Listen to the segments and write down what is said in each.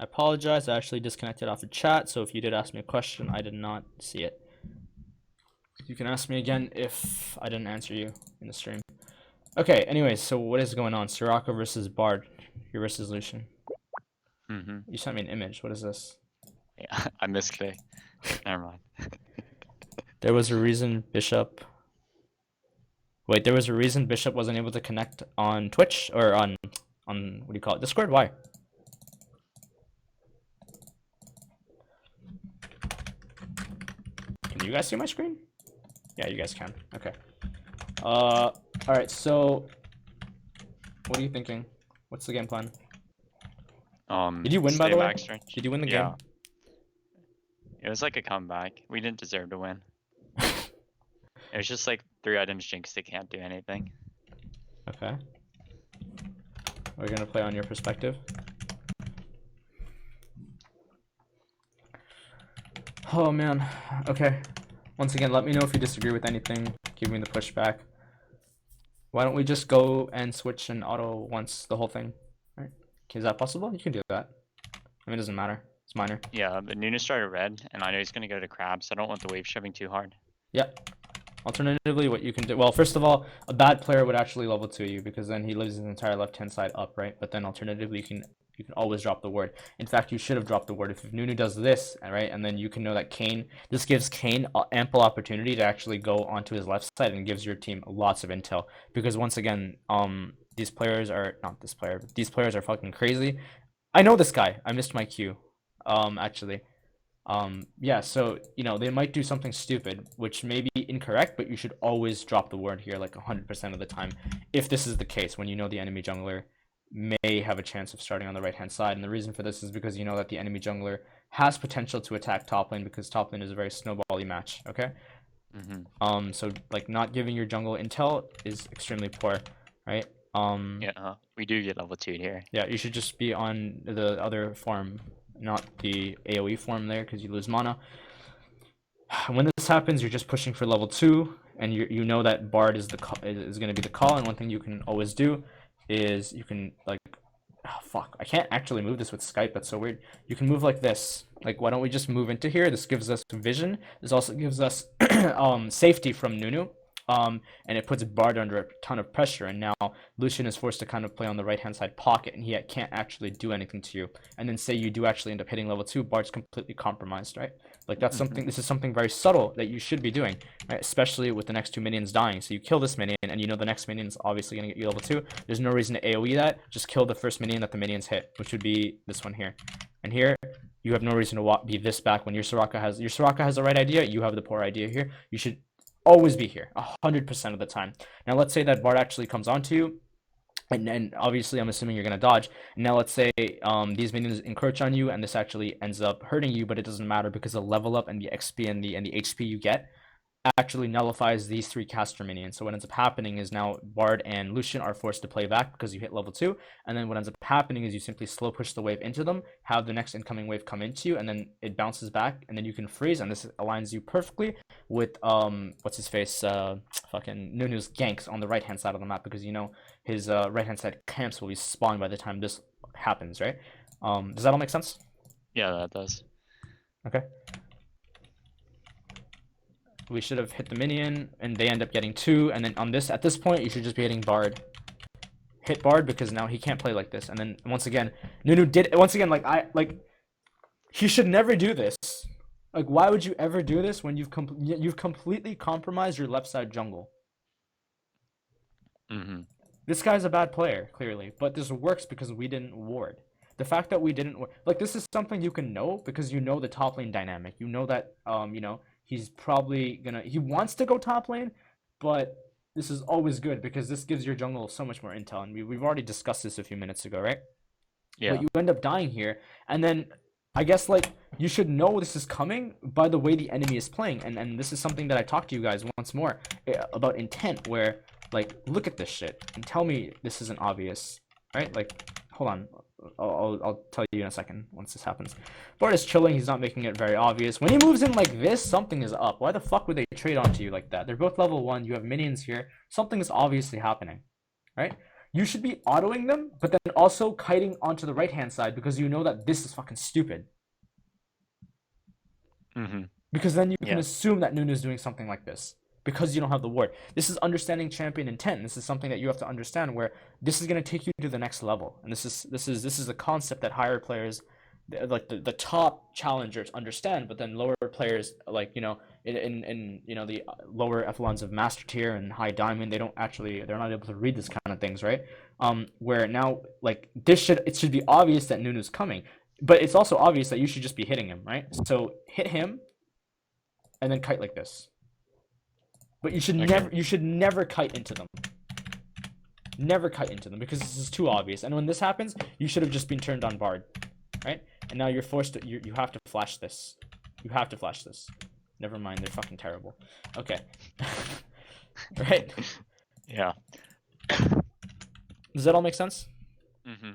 I apologize. I actually disconnected off the chat, so if you did ask me a question, I did not see it. You can ask me again if I didn't answer you in the stream. Okay, anyways, so what is going on? Soraka versus Bard. Your versus Lucian. You sent me an image. What is this? Yeah, I misclicked. Never mind. There was a reason Bishop... Wait, there was a reason Bishop wasn't able to connect on Twitch? Or on what do you call it? Discord? Why? Can you guys see my screen? Yeah, you guys can. Okay. Alright, so... What are you thinking? What's the game plan? Did you win, by the way? Did you win the game? It was like a comeback. We didn't deserve to win. It was just like 3 items jinxed, they can't do anything. Okay. We're gonna play on your perspective. Oh man. Okay. Once again, let me know if you disagree with anything. Give me the pushback. Why don't we just go and switch and auto once the whole thing? Right? Okay, is that possible? You can do that. I mean, it doesn't matter. It's minor. Yeah, but Nunu started red, and I know he's gonna go to crab, so I don't want the wave shoving too hard. Yep. Alternatively, what you can do... Well, first of all, a bad player would actually level 2 you, because then he lives his entire left-hand side up, right? But then alternatively, you can always drop the ward. In fact, you should have dropped the ward. If Nunu does this, right, and then you can know that Kayn... This gives Kayn ample opportunity to actually go onto his left side and gives your team lots of intel. Because once again, these players are... Not this player, but these players are fucking crazy. I know this guy. I missed my cue, actually. Yeah, so, you know, they might do something stupid, which may be incorrect, but you should always drop the ward here, like 100% of the time, if this is the case, when you know the enemy jungler may have a chance of starting on the right-hand side. And the reason for this is because you know that the enemy jungler has potential to attack top lane, because top lane is a very snowbally match, okay? So, like, not giving your jungle intel is extremely poor, right? Yeah, we do get level 2 here. Yeah, you should just be on the other farm, not the AoE form there, because you lose mana. When this happens, you're just pushing for level 2, and you know that Bard is going to be the call. And one thing you can always do is you can, like, oh, fuck, I can't actually move this with Skype. That's so weird. You can move like this. Like, why don't we just move into here? This gives us vision. This also gives us safety from Nunu. And it puts Bard under a ton of pressure, and now Lucian is forced to kind of play on the right-hand side pocket, and he can't actually do anything to you. And then say you do actually end up hitting level 2, Bard's completely compromised, right? Like, that's something, this is something very subtle that you should be doing, right? Especially with the next 2 minions dying. So you kill this minion, and you know the next minion is obviously going to get you level 2. There's no reason to AoE that. Just kill the first minion that the minions hit, which would be this one here. And here, you have no reason to be this back when your Soraka has the right idea. You have the poor idea here. You should always be here 100% of the time. Now let's say that Bard actually comes onto you, and obviously I'm assuming you're gonna dodge. Now let's say these minions encroach on you, and this actually ends up hurting you, but it doesn't matter because the level up and the XP and the HP you get actually nullifies these 3 caster minions. So what ends up happening is now Bard and Lucian are forced to play back because you hit level 2, and then what ends up happening is you simply slow push the wave into them, have the next incoming wave come into you, and then it bounces back, and then you can freeze, and this aligns you perfectly with what's his face, fucking Nunu's ganks on the right hand side of the map, because you know his right hand side camps will be spawned by the time this happens, right? Does that all make sense? Yeah, that does. Okay. We should have hit the minion, and they end up getting 2, and then on this, at this point, you should just be hitting Bard. Hit Bard, because now he can't play like this. And then, once again, Nunu did, once again, he should never do this. Like, why would you ever do this when you've completely compromised your left side jungle? This guy's a bad player, clearly, but this works because we didn't ward. The fact that we didn't, like, this is something you can know, because you know the top lane dynamic. You know that, you know, he's probably he wants to go top lane, but this is always good because this gives your jungle so much more intel, and we've already discussed this a few minutes ago, right? Yeah. But you end up dying here, and then I guess, like, you should know this is coming by the way the enemy is playing, and this is something that I talked to you guys once more about intent, where, like, look at this shit and tell me this isn't obvious, right? Like, hold on. I'll tell you in a second once this happens. Bard is chilling. He's not making it very obvious. When he moves in like this, something is up. Why the fuck would they trade onto you like that? They're both level 1. You have minions here. Something is obviously happening, right? you should be autoing them, but then also kiting onto the right-hand side because you know that this is fucking stupid. Mm-hmm. Because then you can Yeah. assume that Nunu's doing something like this because you don't have the ward. This is understanding champion intent. This is something that you have to understand where this is going to take you to the next level. And this is a concept that higher players, like the top challengers, understand, but then lower players, like, you know, in you know, the lower echelons of master tier and high diamond, they're not able to read this kind of things, right? Where now, like, it should be obvious that Nunu's coming, but it's also obvious that you should just be hitting him, right? So hit him and then kite like this. But you should never kite into them. Never kite into them because this is too obvious. And when this happens, you should have just been turned on Bard, right? And now you're forced to you have to flash this. You have to flash this. Never mind, they're fucking terrible. Okay. Right? Yeah. Does that all make sense? Mm-hmm.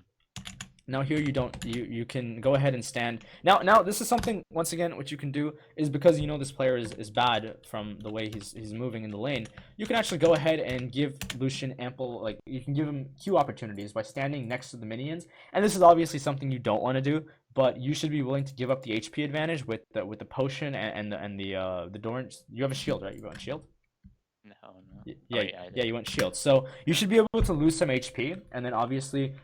Now here you can go ahead and stand. Now this is something, once again, what you can do is, because you know this player is bad from the way he's moving in the lane, you can actually go ahead and give Lucian ample, like, you can give him Q opportunities by standing next to the minions. And this is obviously something you don't want to do, but you should be willing to give up the HP advantage with the potion and the Doran. You have a shield, right? You got a shield? No. Yeah, you went shield. So you should be able to lose some HP, and then obviously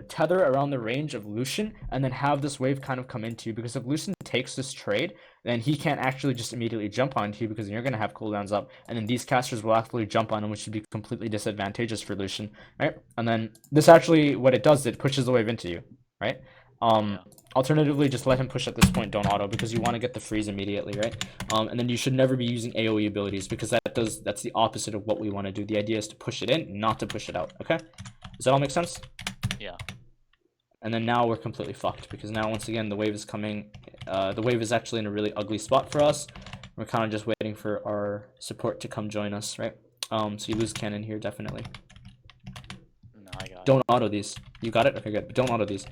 tether around the range of Lucian, and then have this wave kind of come into you. Because if Lucian takes this trade, then he can't actually just immediately jump onto you, because you're going to have cooldowns up, and then these casters will actually jump on him, which should be completely disadvantageous for Lucian, right? And then this actually, what it does, it pushes the wave into you, right? Alternatively, just let him push at this point, don't auto, because you want to get the freeze immediately, right? And then you should never be using AoE abilities, because that's the opposite of what we want to do. The idea is to push it in, not to push it out, okay? Does that all make sense? Yeah. And then now we're completely fucked, because now, once again, the wave is coming. The wave is actually in a really ugly spot for us. We're kind of just waiting for our support to come join us, right? So you lose cannon here, definitely. No, I got it. Don't auto these. You got it? Okay, good. But don't auto these.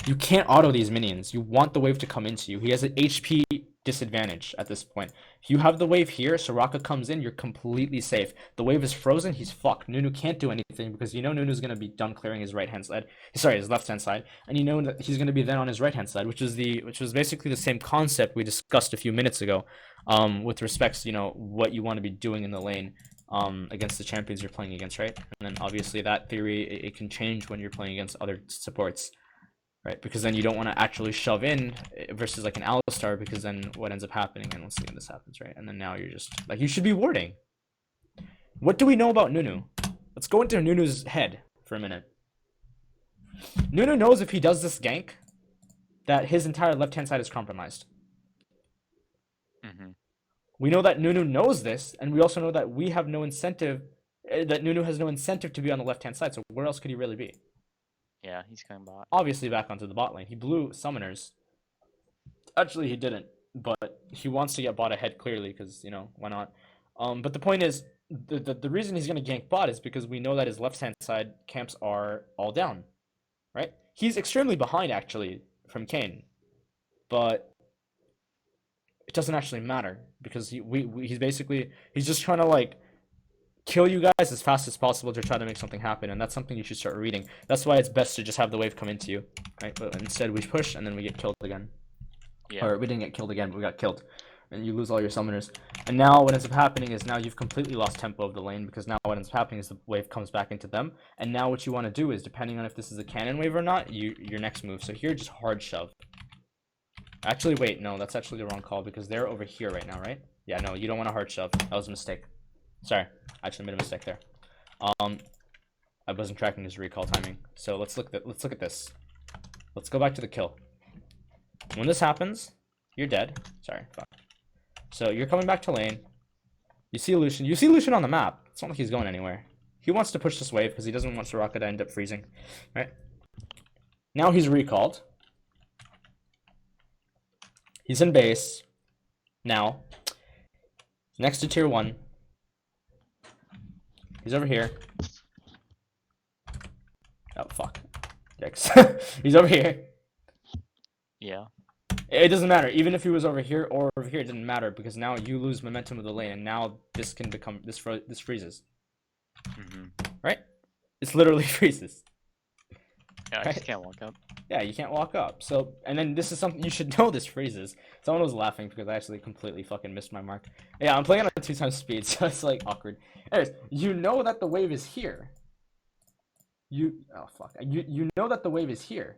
You can't auto these minions. You want the wave to come into you. He has an HP disadvantage at this point. If you have the wave here, Soraka comes in, you're completely safe. The wave is frozen, he's fucked. Nunu can't do anything, because you know Nunu's going to be done clearing his right-hand side. Sorry, his left-hand side. And you know that he's going to be then on his right-hand side, which was basically the same concept we discussed a few minutes ago, with respects to, you know, what you want to be doing in the lane against the champions you're playing against, right? And then obviously that theory, it can change when you're playing against other supports. Right, because then you don't want to actually shove in versus like an Alistar, because then what ends up happening, and once again this happens, right? And then now you're just like, you should be warding. What do we know about Nunu? Let's go into Nunu's head for a minute. Nunu knows if he does this gank, that his entire left-hand side is compromised. Mm-hmm. We know that Nunu knows this, and we also know that we have no incentive, that Nunu has no incentive to be on the left-hand side, so where else could he really be? Yeah, he's coming back. Obviously back onto the bot lane. He blew summoners. Actually, he didn't, but he wants to get bot ahead clearly, because, you know, why not? But the point is, the reason he's going to gank bot is because we know that his left-hand side camps are all down, right? He's extremely behind, actually, from Kayn, but it doesn't actually matter, because he's just trying to, like, kill you guys as fast as possible to try to make something happen, and that's something you should start reading. That's why it's best to just have the wave come into you, right? But instead we push, and then we get killed again. Yeah. Or we didn't get killed again, but we got killed. And you lose all your summoners. And now what ends up happening is, now you've completely lost tempo of the lane, because now what ends up happening is the wave comes back into them. And now what you want to do is, depending on if this is a cannon wave or not, your next move. So here, just hard shove. Actually, wait, no, that's actually the wrong call, because they're over here right now, right? Yeah, no, you don't want a hard shove. That was a mistake. Sorry, I actually made a mistake there. I wasn't tracking his recall timing. So let's look at this. Let's go back to the kill. When this happens, you're dead. Sorry, fuck. So you're coming back to lane. You see Lucian. You see Lucian on the map. It's not like he's going anywhere. He wants to push this wave because he doesn't want Soraka to end up freezing, right? Now he's recalled. He's in base. Now, next to tier 1. He's over here. Oh, fuck. Yikes. He's over here. Yeah. It doesn't matter. Even if he was over here or over here, it didn't matter, because now you lose momentum of the lane, and now this can become... This freezes. Mm-hmm. Right? It's literally freezes. Yeah, I Right? just can't walk up. Yeah, you can't walk up. So, and then this is something you should know. This freezes. Someone was laughing because I actually completely fucking missed my mark. Yeah, I'm playing on a 2x speed, so it's like awkward. Anyways, you know that the wave is here. Oh fuck. You know that the wave is here.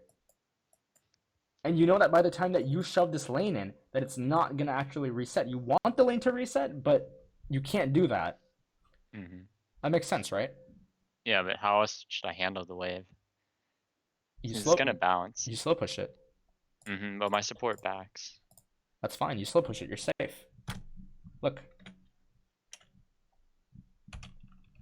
And you know that by the time that you shove this lane in, that it's not gonna actually reset. You want the lane to reset, but you can't do that. Mm-hmm. That makes sense, right? Yeah, but how else should I handle the wave? You It's slow gonna bounce. you slow push it. Mm-hmm. But my support backs. That's fine. You slow push it. You're safe. Look.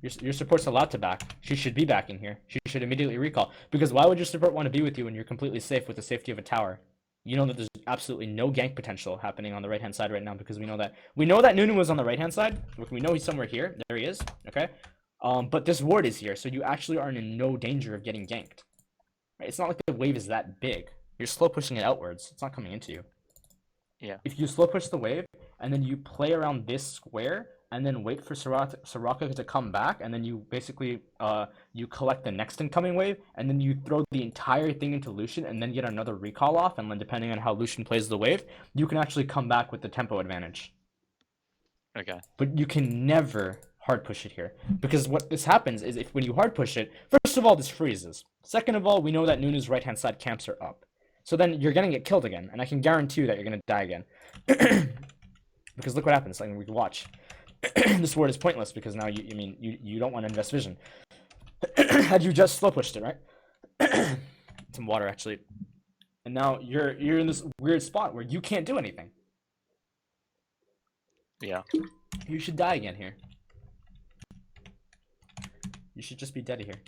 Your support's allowed to back. She should be backing here. She should immediately recall. Because why would your support want to be with you when you're completely safe with the safety of a tower? You know that there's absolutely no gank potential happening on the right-hand side right now because we know that Nunu was on the right-hand side. We know he's somewhere here. There he is. Okay. But this ward is here, so you actually are in no danger of getting ganked. Right? It's not like the wave is that big. You're slow pushing it outwards. It's not coming into you. Yeah. If you slow push the wave and then you play around this square and then wait for Soraka to come back, and then you basically you collect the next incoming wave, and then you throw the entire thing into Lucian and then get another recall off, and then depending on how Lucian plays the wave, you can actually come back with the tempo advantage. Okay. But you can never hard push it here, because what this happens is when you hard push it, first of all, this freezes. Second of all, we know that Nunu's right-hand side camps are up. So then you're gonna get killed again, and I can guarantee you that you're gonna die again. Because look what happens, like we can watch. This ward is pointless because now you don't want to invest vision. Had you just slow pushed it, right? Some water actually. And now you're in this weird spot where you can't do anything. Yeah. You should die again here. You should just be dead here.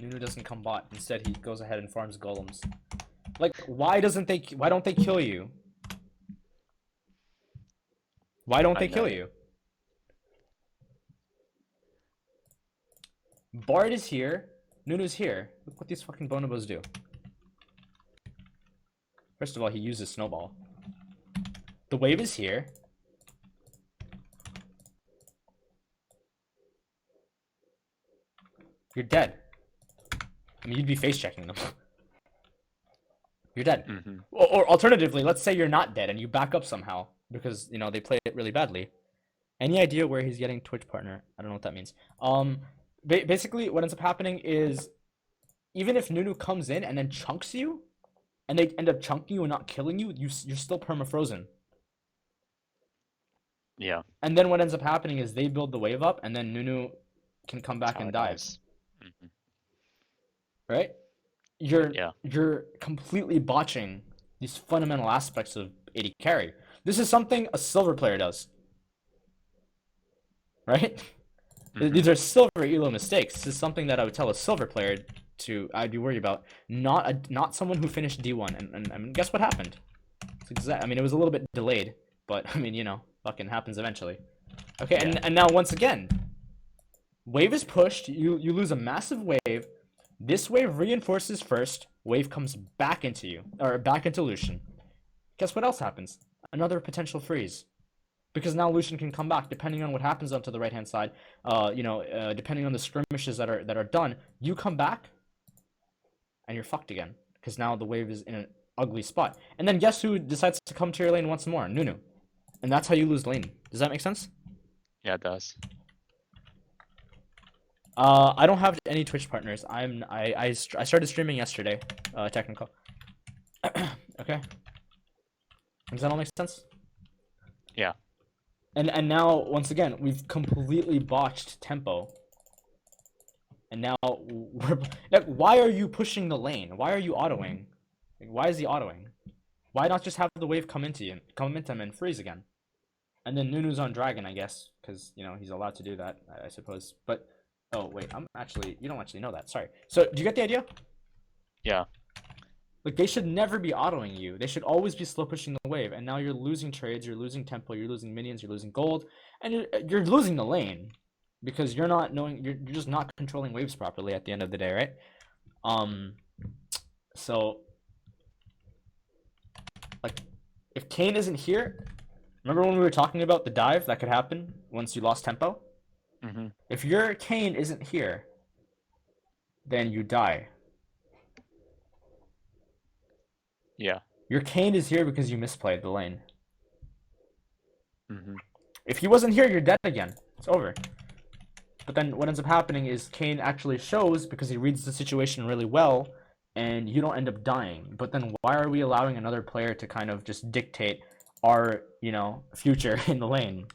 Nunu doesn't come bot. Instead, he goes ahead and farms golems. Like, why don't they kill you? Why don't they kill you? Bard is here. Nunu's here. Look what these fucking bonobos do. First of all, he uses snowball. The wave is here. You're dead. I mean, you'd be face checking them. You're dead. Mm-hmm. Or alternatively, let's say you're not dead and you back up somehow because they play it really badly. Any idea where he's getting Twitch partner? I don't know what that means. Basically, what ends up happening is even if Nunu comes in and then chunks you, and they end up chunking you and not killing you, you're still perma-frozen. Yeah. And then what ends up happening is they build the wave up, and then Nunu can come back and dive. Mm-hmm. Right? You're completely botching these fundamental aspects of AD carry. This is something a silver player does. Right? Mm-hmm. These are silver elo mistakes. This is something that I would tell a silver player I'd be worried about. Not someone who finished D1. And guess what happened? I mean, it was a little bit delayed, but I mean, fucking happens eventually. Okay, yeah. and now once again, wave is pushed. You lose a massive wave. This wave reinforces first. Wave comes back into you, or back into Lucian. Guess what else happens? Another potential freeze. Because now Lucian can come back, depending on what happens onto the right-hand side. Depending on the skirmishes that are done, you come back, and you're fucked again. Because now the wave is in an ugly spot. And then guess who decides to come to your lane once more? Nunu. And that's how you lose lane. Does that make sense? Yeah, it does. I don't have any Twitch partners. I started streaming yesterday. Technical. Okay. Does that all make sense? Yeah. And now once again we've completely botched tempo. And now why are you pushing the lane? Why are you autoing? Like, why is he autoing? Why not just have the wave come into him and freeze again? And then Nunu's on dragon, I guess, because he's allowed to do that, I suppose. But oh wait, you don't actually know that. Sorry. So do you get the idea? Yeah. Like, they should never be autoing you. They should always be slow pushing the wave. And now you're losing trades, you're losing tempo, you're losing minions, you're losing gold, and you're losing the lane because you're just not controlling waves properly at the end of the day, right? So like, if Kayn isn't here, remember when we were talking about the dive that could happen once you lost tempo? Mm-hmm. If your Kayn isn't here, then you die. Yeah. Your Kayn is here because you misplayed the lane. Mm-hmm. If he wasn't here, you're dead again. It's over. But then what ends up happening is Kayn actually shows because he reads the situation really well, and you don't end up dying. But then why are we allowing another player to kind of just dictate our, future in the lane?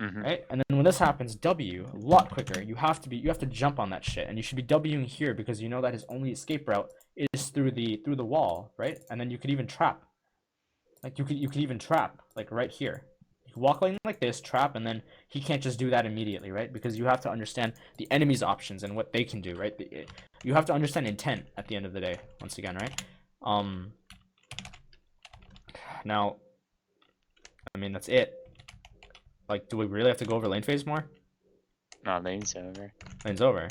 Mm-hmm. Right? And then when this happens, W a lot quicker. You have to jump on that shit, and you should be Wing here because you know that his only escape route is through the wall, right? And then you could even trap. Like you could even trap like right here. You could walk like this, trap, and then he can't just do that immediately, right? Because you have to understand the enemy's options and what they can do, right? You have to understand intent at the end of the day. Once again, right? Now, I mean that's it. Like, do we really have to go over lane phase more? No, lane's over. Lane's over.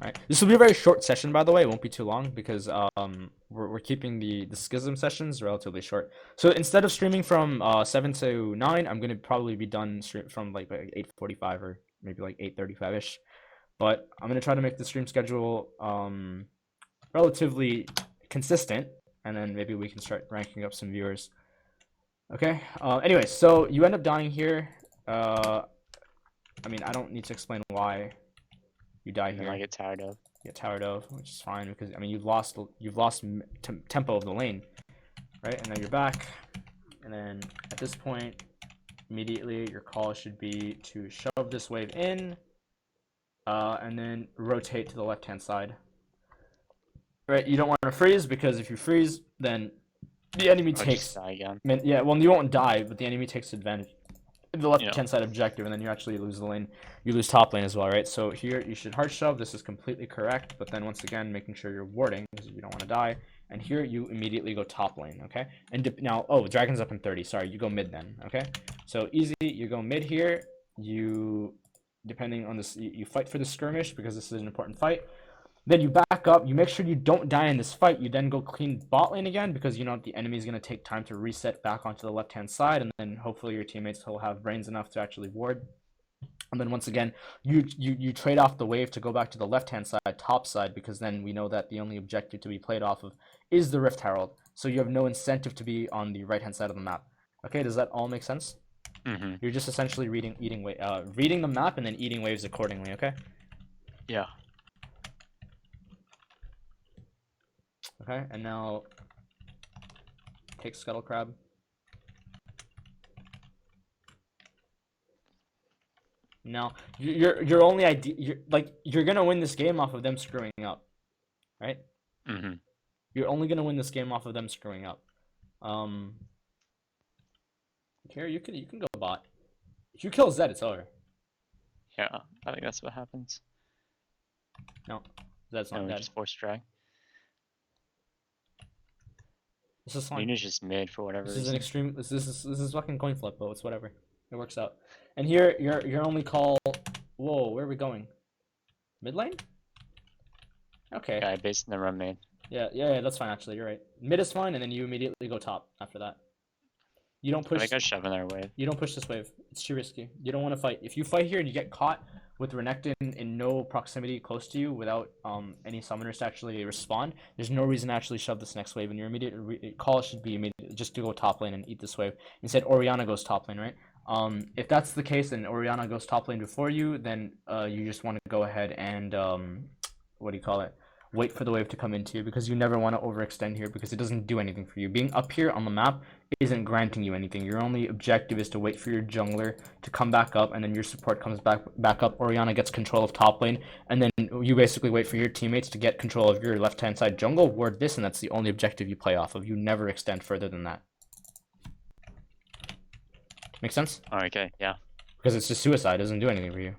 Alright. This will be a very short session, by the way. It won't be too long because we're keeping the schism sessions relatively short. So instead of streaming from 7 to 9, I'm gonna probably be done from like 8:45 or maybe like 8:35ish. But I'm gonna try to make the stream schedule relatively consistent, and then maybe we can start ranking up some viewers. Okay. Anyway, so you end up dying here. I mean, I don't need to explain why you die here. I get tired of. Get tired of, which is fine because I mean you've lost tempo of the lane, right? And now you're back, and then at this point, immediately your call should be to shove this wave in, and then rotate to the left-hand side. Right? You don't want to freeze because if you freeze, then the enemy takes. Die again. Yeah, well, you won't die, but the enemy takes advantage of the left-hand side objective, and then you actually lose the lane. You lose top lane as well, right? So here you should hard shove. This is completely correct, but then once again, making sure you're warding because you don't want to die. And here you immediately go top lane, okay? And now, oh, dragon's up in 30. Sorry, you go mid then, okay? So easy, you go mid here. You, depending on this, you fight for the skirmish because this is an important fight. Then you back up, you make sure you don't die in this fight, you then go clean bot lane again because you know the enemy is going to take time to reset back onto the left-hand side, and then hopefully your teammates will have brains enough to actually ward. And then once again, you trade off the wave to go back to the left-hand side, top side, because then we know that the only objective to be played off of is the Rift Herald, so you have no incentive to be on the right-hand side of the map. Okay, does that all make sense? Mm-hmm. You're just essentially reading the map and then eating waves accordingly, okay? Yeah. Okay, and now take Scuttle Crab. Now your only idea, you're gonna win this game off of them screwing up, right? Mm-hmm. You're only gonna win this game off of them screwing up. Here you can go bot. If you kill Zed, it's over. Yeah, I think that's what happens. No, Zed's not No, dead. just force drag. This is fine. Luna's just mid for whatever This reason. is an extreme. This is fucking coin flip, but it's whatever. It works out. And here your only call. Whoa, where are we going? Mid lane? Okay. Yeah, based on the run made. Yeah, that's fine actually. You're right. Mid is fine, and then you immediately go top after that. You don't push. I think I shove in their wave. You don't push this wave. It's too risky. You don't want to fight. If you fight here and you get caught with Renekton in no proximity close to you without any summoners to actually respond, there's no reason to actually shove this next wave, and your immediate call should be immediately just to go top lane and eat this wave. Instead, Orianna goes top lane, right? If that's the case and Orianna goes top lane before you, then you just want to go ahead and what do you call it? Wait for the wave to come into you because you never want to overextend here because it doesn't do anything for you. Being up here on the map isn't granting you anything. Your only objective is to wait for your jungler to come back up, and then your support comes back up. Orianna gets control of top lane, and then you basically wait for your teammates to get control of your left-hand side jungle, ward this, and that's the only objective you play off of. You never extend further than that. Make sense? Oh, okay, yeah. Because it's just suicide. It doesn't do anything for you.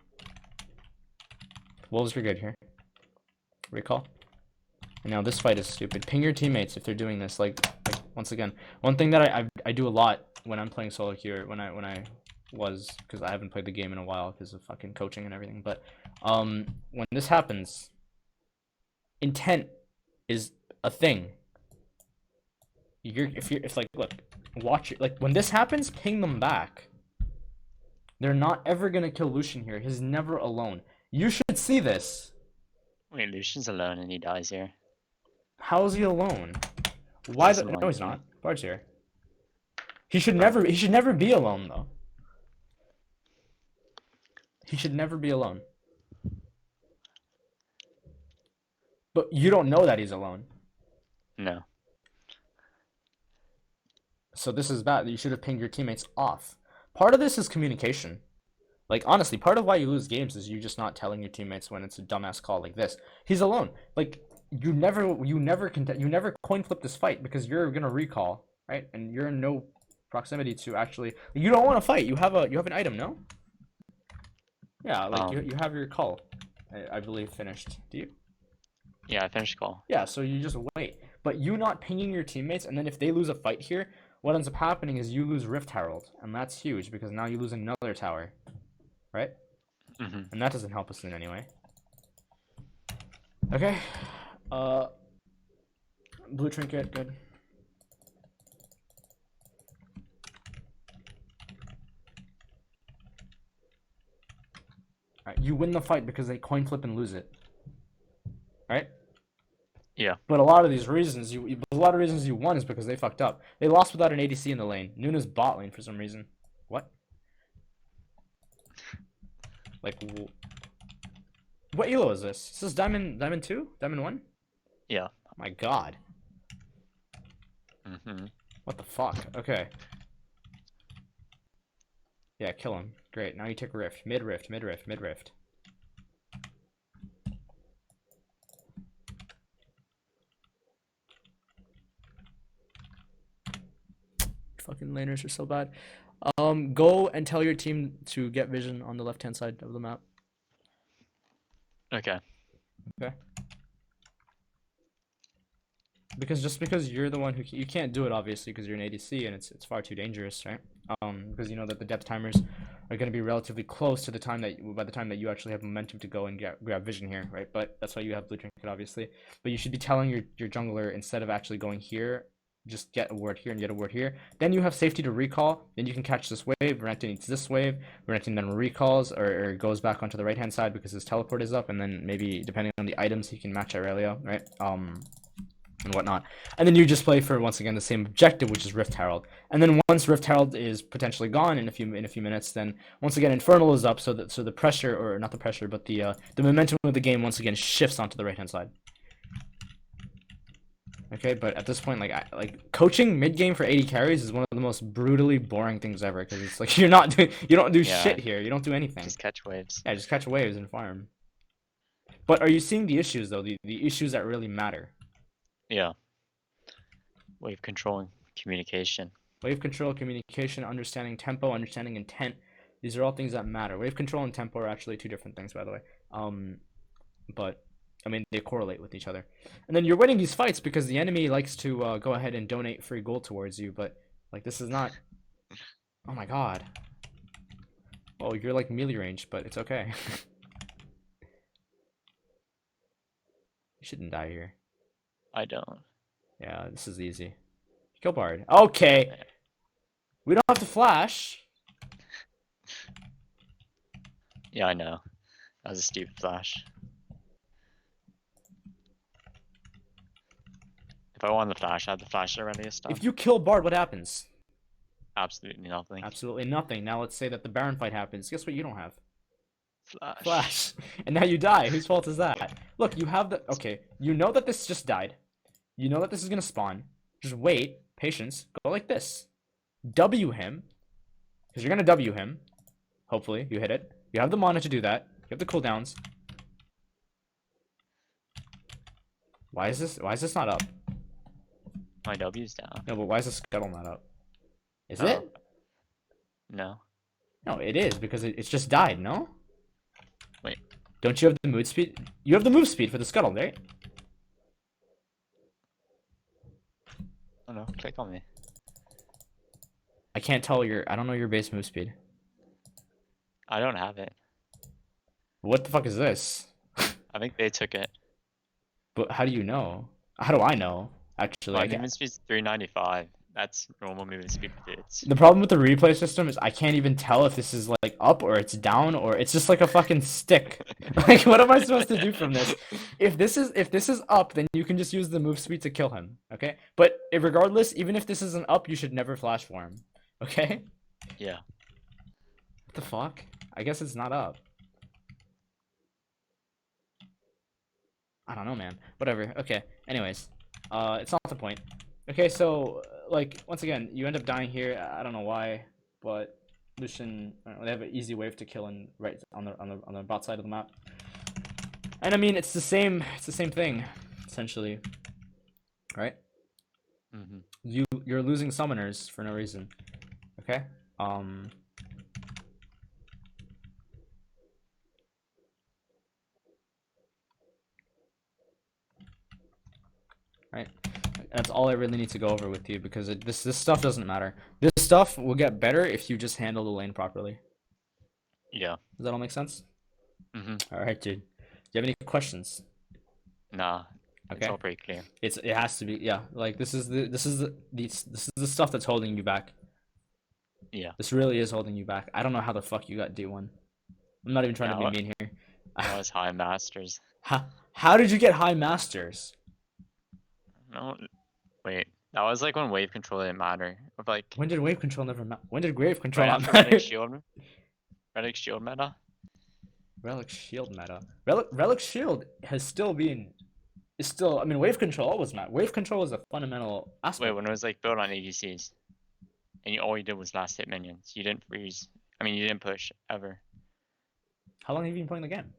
Wolves are good here. Recall. And now this fight is stupid. Ping your teammates if they're doing this. Like once again, one thing that I do a lot when I'm playing solo queue, when I was, because I haven't played the game in a while because of fucking coaching and everything. But when this happens, intent is a thing. If like look, watch it. Like when this happens, ping them back. They're not ever gonna kill Lucian here. He's never alone. You should see this. Wait, Lucian's alone and he dies here. How is he alone? Why This the? is No, he's annoying. not. Bard's here. He should Oh. never. He should never be alone though. He should never be alone. But you don't know that he's alone. No. So this is bad. You should have pinged your teammates off. Part of this is communication. Like honestly, part of why you lose games is you just not telling your teammates when it's a dumbass call like this. He's alone. Like you never coin flip this fight because you're gonna recall, right? And you're in no proximity to actually. You don't want to fight. You have an item, no? Yeah, like you have your call. I believe finished. Do you? Yeah, I finished call. Yeah, so you just wait. But you not pinging your teammates, and then if they lose a fight here, what ends up happening is you lose Rift Herald, and that's huge because now you lose another tower, right? Mm-hmm. And that doesn't help us in any way. Okay. Blue trinket, good. Alright, you win the fight because they coin flip and lose it. Right? Yeah. But a lot of reasons you won is because they fucked up. They lost without an ADC in the lane. Nuna's bot lane for some reason. What? Like, what elo is this? Is this Diamond 2? Diamond 1? Yeah. Oh my god. Mm-hmm. What the fuck? Okay. Yeah, kill him. Great. Now you take Rift. Mid Rift. Fucking laners are so bad. Go and tell your team to get vision on the left-hand side of the map. Okay. Okay. Because you're the one who you can't do it obviously because you're an ADC and it's far too dangerous, right? Because you know that the depth timers are going to be relatively close to the time by the time that you actually have momentum to go and grab vision here, right? But that's why you have blue trinket obviously. But you should be telling your jungler instead of actually going here, just get a ward here and get a ward here. Then you have safety to recall. Then you can catch this wave. Renekton needs this wave. Renekton then recalls or goes back onto the right hand side because his teleport is up, and then maybe depending on the items he can match Aurelio, right? And whatnot. And then you just play for once again the same objective, which is Rift Herald. And then once Rift Herald is potentially gone in a few minutes, then once again Infernal is up, so the pressure, or not the pressure, but the momentum of the game once again shifts onto the right hand side. Okay, but at this point, like coaching mid game for AD carries is one of the most brutally boring things ever because it's like you don't do shit here. You don't do anything. Just catch waves. Yeah, just catch waves and farm. But are you seeing the issues though? The issues that really matter. Yeah. Wave control and communication. Wave control, communication, understanding tempo, understanding intent. These are all things that matter. Wave control and tempo are actually two different things, by the way. But I mean, they correlate with each other. And then you're winning these fights because the enemy likes to go ahead and donate free gold towards you. But like, this is not. Oh my god. Oh, you're like melee range, but it's okay. You shouldn't die here. I don't. Yeah, this is easy. Kill Bard. Okay. We don't have to flash. Yeah, I know. That was a stupid flash. If I wanted the flash, I had the flash already this time. If you kill Bard, what happens? Absolutely nothing. Absolutely nothing. Now let's say that the Baron fight happens. Guess what you don't have? Flash. Flash. And now you die. Whose fault is that? Look, you have the... Okay, you know that this just died. You know that this is going to spawn. Just wait. Patience. Go like this. W him. Because you're going to W him. Hopefully, you hit it. You have the mana to do that. You have the cooldowns. Why is this not up? My W's down. No, but why is the scuttle not up? Is Oh. it? No. No, it is because it's just died, no? Wait. Don't you have the move speed? You have the move speed for the scuttle, right? Oh no, click on me. I can't tell I don't know your base move speed. I don't have it. What the fuck is this? I think they took it. But how do you know? How do I know? Actually, My movement speed's 395. That's normal movement speed for dudes. The problem with the replay system is I can't even tell if this is like up or it's down or it's just like a fucking stick. Like what am I supposed to do from this? If this is up, then you can just use the move speed to kill him. Okay? But regardless, even if this isn't up, you should never flash for him. Okay? Yeah. What the fuck? I guess it's not up. I don't know, man. Whatever. Okay. Anyways, it's not the point. Okay, so like once again, you end up dying here. I don't know why, but Lucian, they have an easy wave to kill in right on the bot side of the map. And I mean, it's the same thing, essentially, right? Mm-hmm. You're losing summoners for no reason. Okay. Right. That's all I really need to go over with you because this stuff doesn't matter. This stuff will get better if you just handle the lane properly. Yeah. Does that all make sense? Mm-hmm. All right, dude. Do you have any questions? Nah. Okay. It's all pretty clear. It has to be, yeah. Like this is the stuff that's holding you back. Yeah. This really is holding you back. I don't know how the fuck you got D1. I'm not even trying to Yeah, be mean here. That was high masters. How did you get high masters? No, wait. That was like when wave control didn't matter. With like When did wave control never matter? When did wave control right not after matter? Relic Shield meta. Relic Shield meta. Relic Shield has still been. Is still. I mean, wave control always matter. Wave control is a fundamental aspect. Wait, when it was like built on ADCs, and all you did was last hit minions. You didn't freeze. I mean, you didn't push ever How long have you been playing the game?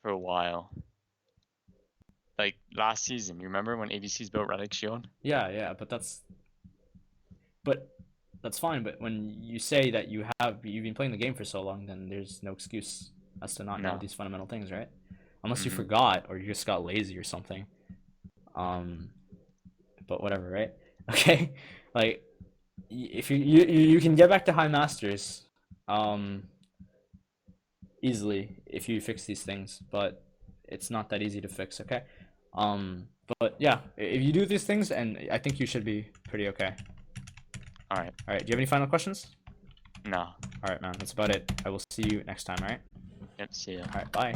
for a while. Like last season, you remember when ADCs built Relic Shield? Yeah, but that's fine. But when you say that you've been playing the game for so long, then there's no excuse as to not know No. these fundamental things, right? Unless you Mhm. forgot or you just got lazy or something. But whatever, right? Okay, like if you can get back to high masters, easily if you fix these things, but it's not that easy to fix. Okay, but yeah, if you do these things, and I think you should be pretty okay. All right. All right, do you have any final questions? No. All right, man, that's about it. I will see you next time. All right. Yep. See ya. All right, bye.